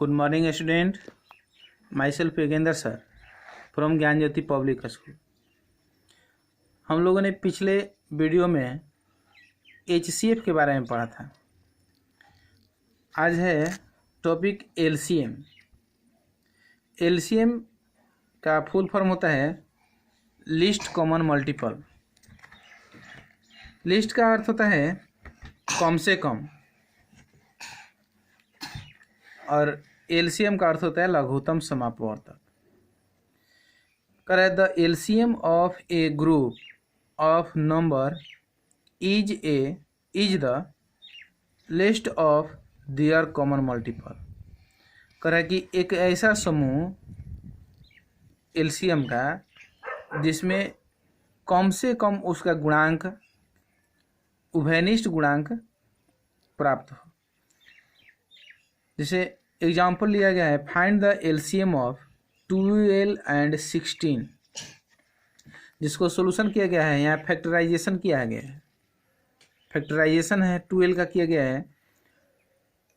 Good morning student. Myself Yogendra sir from ज्ञान ज्योति public school. हम लोगों ने पिछले वीडियो में HCF के बारे में पढ़ा था। आज है टॉपिक LCM। LCM का फुल फॉर्म होता है लिस्ट कॉमन मल्टीपल। लिस्ट का अर्थ होता है कम से कम और LCM का अर्थ होता है लघुत्तम समापवर्तक। करे the LCM of A group of number is the list of their common multiple. करे कि एक ऐसा समूह LCM का जिसमें कम से कम उसका गुणांक उभयनिष्ठ गुणांक प्राप्त हो। जैसे एग्जाम्पल लिया गया है, find the LCM of 12 and 16, जिसको सोल्यूशन किया गया है। यहाँ फैक्टराइजेशन किया गया है। फैक्टराइजेशन है 12 का किया गया है,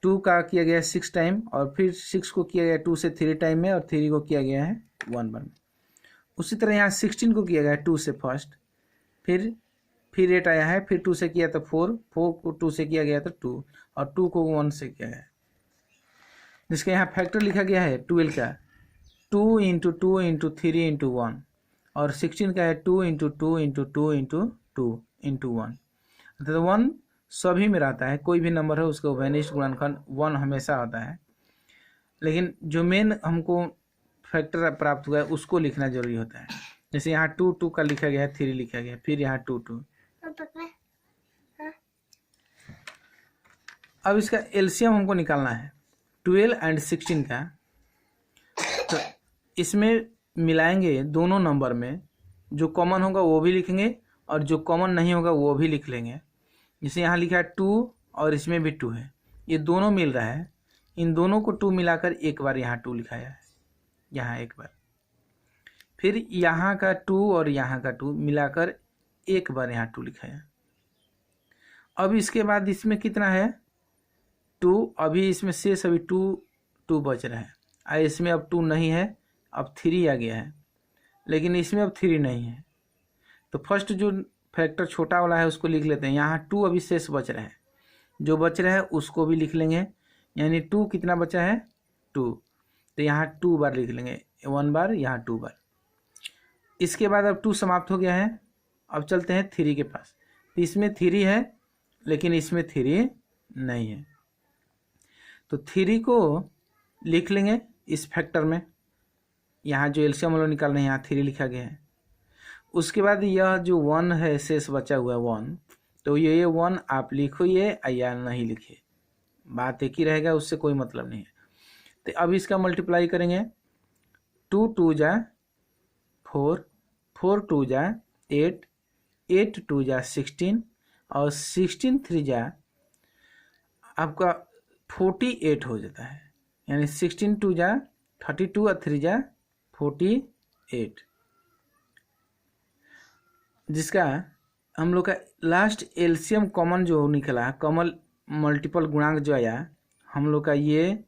2 का किया गया है 6 टाइम, और फिर 6 को किया गया है 2 से 3 टाइम में, और 3 को किया गया है 1 बार में। उसी तरह यहाँ 16 को किया गया है 2 से फर्स्ट, फिर 8 आया है, फिर 2 से किया तो 4 को 2 से किया गया तो 2, और 2 को 1 से किया है। जिसका यहाँ फैक्टर लिखा गया है 12 का 2 × 2 × 3 × 1, और 16 का है 2 × 2 × 2 × 2 × 1। अर्थात 1 सभी में रहता है, कोई भी नंबर है उसका उभयनिष्ठ गुणनखंड 1 हमेशा होता है। लेकिन जो मेन हमको फैक्टर प्राप्त हुआ है उसको लिखना जरूरी होता है। जैसे यहाँ 2 का लिखा गया है, 3 लिखा गया है, फिर यहाँ 2। अब इसका LCM हमको निकालना है 12 एंड 16 का। तो इसमें मिलाएंगे दोनों नंबर में, जो कॉमन होगा वो भी लिखेंगे और जो कॉमन नहीं होगा वो भी लिख लेंगे। जैसे यहाँ लिखा है 2 और इसमें भी 2 है, ये दोनों मिल रहा है। इन दोनों को 2 मिलाकर एक बार यहाँ 2 लिखाया है, यहाँ एक बार, फिर यहाँ का 2 और यहाँ का 2 मिलाकर एक बार यहाँ 2 लिखाया। अब इसके बाद इसमें कितना है 2, अभी इसमें शेष अभी 2 बच रहा है। इसमें अब 2 नहीं है, अब 3 आ गया है, लेकिन इसमें अब 3 नहीं है। तो फर्स्ट जो फैक्टर छोटा वाला है उसको लिख लेते हैं। यहाँ 2 अभी शेष बच रहा है, जो बच रहा है उसको भी लिख लेंगे। यानी 2 कितना बचा है 2, तो यहाँ 2 बार लिख लेंगे, 1 बार, यहाँ 2 बार। इसके बाद अब 2 समाप्त हो गया है। अब चलते हैं 3 के पास। तो इसमें 3 है लेकिन इसमें 3 नहीं है, तो 3 को लिख लेंगे इस फैक्टर में। यहाँ जो LCM हम लोग निकाल रहे हैं यहाँ 3 लिखा गया है। उसके बाद यह जो 1 है शेष बचा हुआ है 1, तो ये 1 आप लिखिए या नहीं लिखिए, बात एक ही रहेगा, उससे कोई मतलब नहीं है। तो अब इसका मल्टीप्लाई करेंगे। 2 2 जा 4, 4 2 जा 8, 8 2 जा 16, और 16 3 जा आपका 48 हो जाता है। यानी 16 2 जा 32 और 3 जा 48, जिसका हम लोग का लास्ट LCM कॉमन जो निकला, कॉमन मल्टीपल गुणांक जो आया हम लोग का, ये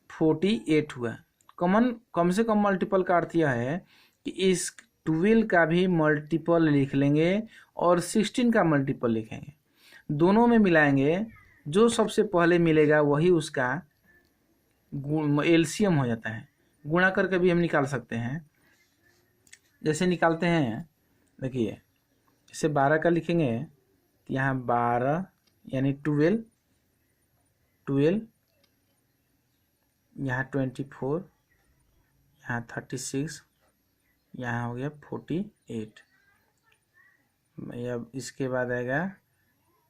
48 हुआ। कम से कम मल्टीपल का अर्थ यह है कि इस 12 का भी मल्टीपल लिख लेंगे और 16 का मल्टीपल लिखेंगे, दोनों में मिलाएंगे। जो सबसे पहले मिलेगा वही उसका LCM हो जाता है। गुणा करके भी हम निकाल सकते हैं। जैसे निकालते हैं, देखिए जैसे 12 का लिखेंगे तो यहाँ 12 यानी 12, यहाँ 24, यहाँ 36, यहाँ हो गया 48। अब इसके बाद आएगा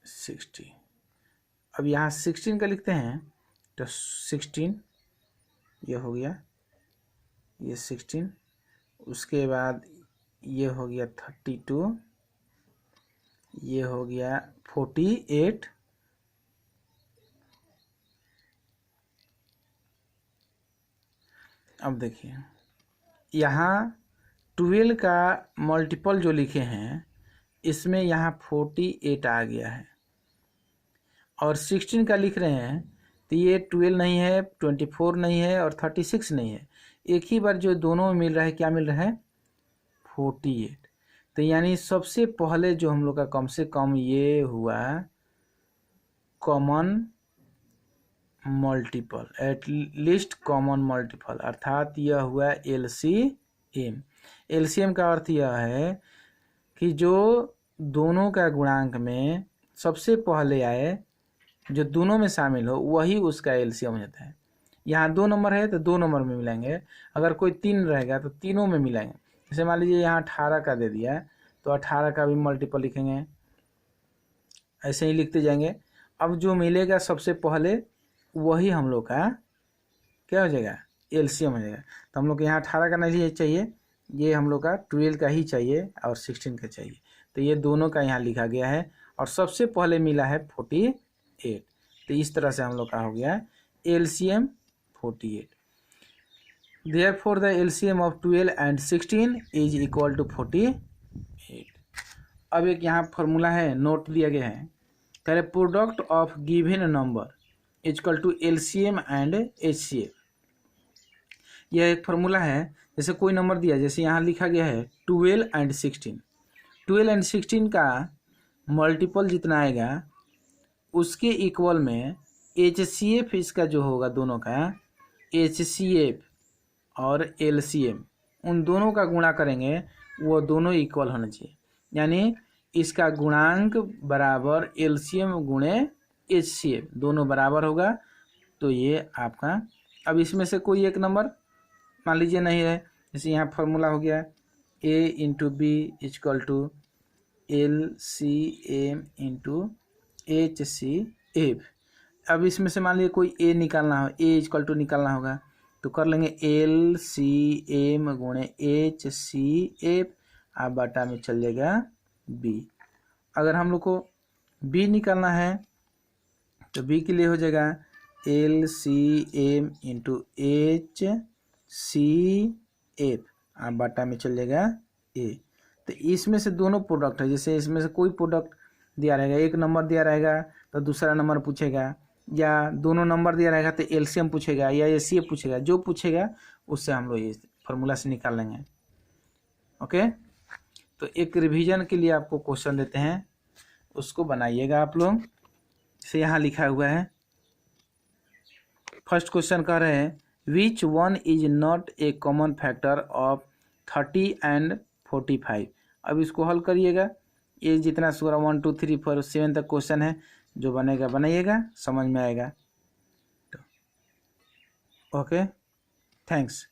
60। अब यहाँ 16 का लिखते हैं तो 16 ये हो गया, ये 16। उसके बाद ये हो गया 32, ये हो गया 48। अब देखिए यहाँ 12 का मल्टीपल जो लिखे हैं इसमें यहाँ 48 आ गया है, और 16 का लिख रहे हैं तो ये 12 नहीं है, 24 नहीं है और 36 नहीं है। एक ही बार जो दोनों में मिल रहा है, क्या मिल रहा है? 48। तो यानी सबसे पहले जो हम लोग का कम से कम ये हुआ common multiple, at least common multiple, अर्थात यह हुआ एलसीएम। एलसीएम का अर्थ यह है कि जो दोनों का गुणांक में सबसे पहले आए, जो दोनों में शामिल हो, वही उसका एलसीएम हो जाता है। यहाँ 2 नंबर है तो 2 नंबर में मिलाएंगे, अगर कोई 3 रहेगा तो तीनों में मिलाएंगे। जैसे मान लीजिए यहाँ 18 का दे दिया है तो 18 का भी मल्टीपल लिखेंगे, ऐसे ही लिखते जाएंगे। अब जो मिलेगा सबसे पहले वही हम लोग का क्या हो जाएगा? एलसीएम हो जाएगा। तो हम लोग को यहाँ 18 का नहीं चाहिए, ये हम लोग का 12 का ही चाहिए और 16 का चाहिए। तो ये दोनों का यहाँ लिखा गया है और सबसे पहले मिला है 48। तो इस तरह से हम लोग का हो गया LCM 48। Therefore the LCM of 12 and 16 is equal to 48। अब एक यहाँ फॉर्मूला है, नोट दिया गया है, कह रहे product of given number is equal to LCM and HCF. यह एक फॉर्मूला है, जैसे कोई नंबर दिया, जैसे यहाँ लिखा गया है 12 एंड 16। 12 एंड 16 का मल्टीपल जितना आएगा उसके इक्वल में एचसीएफ इसका जो होगा दोनों का, एचसीएफ और एलसीएम, उन दोनों का गुणा करेंगे, वो दोनों इक्वल होना चाहिए। यानी इसका गुणांक बराबर एलसीएम गुणे एचसीएफ, दोनों बराबर होगा। तो ये आपका, अब इसमें से कोई एक नंबर मान लीजिए नहीं है, जैसे यहाँ फॉर्मूला हो गया A into B is equal to L C M into H C F. अब इसमें से मान लीजिए कोई ए निकालना हो, ए इजक्वल टू निकालना होगा, तो कर लेंगे एल सी एम गुणे एच सी एफ, आप बटा में चल जाएगा बी। अगर हम लोग को बी निकालना है तो बी के लिए हो जाएगा L C M into H C F, आप बटा में चल जाएगा ए। तो इसमें से दोनों प्रोडक्ट है, जैसे इसमें से कोई प्रोडक्ट दिया रहेगा, एक नंबर दिया रहेगा तो दूसरा नंबर पूछेगा, या दोनों नंबर दिया रहेगा तो एलसीएम पूछेगा या एचसीएफ पूछेगा, जो पूछेगा उससे हम लोग ये फॉर्मूला से निकाल लेंगे। ओके, तो एक रिवीजन के लिए आपको क्वेश्चन देते हैं, उसको बनाइएगा आप लोग। जैसे यहाँ लिखा हुआ है, फर्स्ट क्वेश्चन कह रहे हैं which one is not a common factor of 30 and 45। अब इसको हल करिएगा, ये जितना पूरा 1 2 3 4 7 तक क्वेश्चन है, जो बनेगा बनाइएगा, समझ में आएगा। तो ओके, थैंक्स।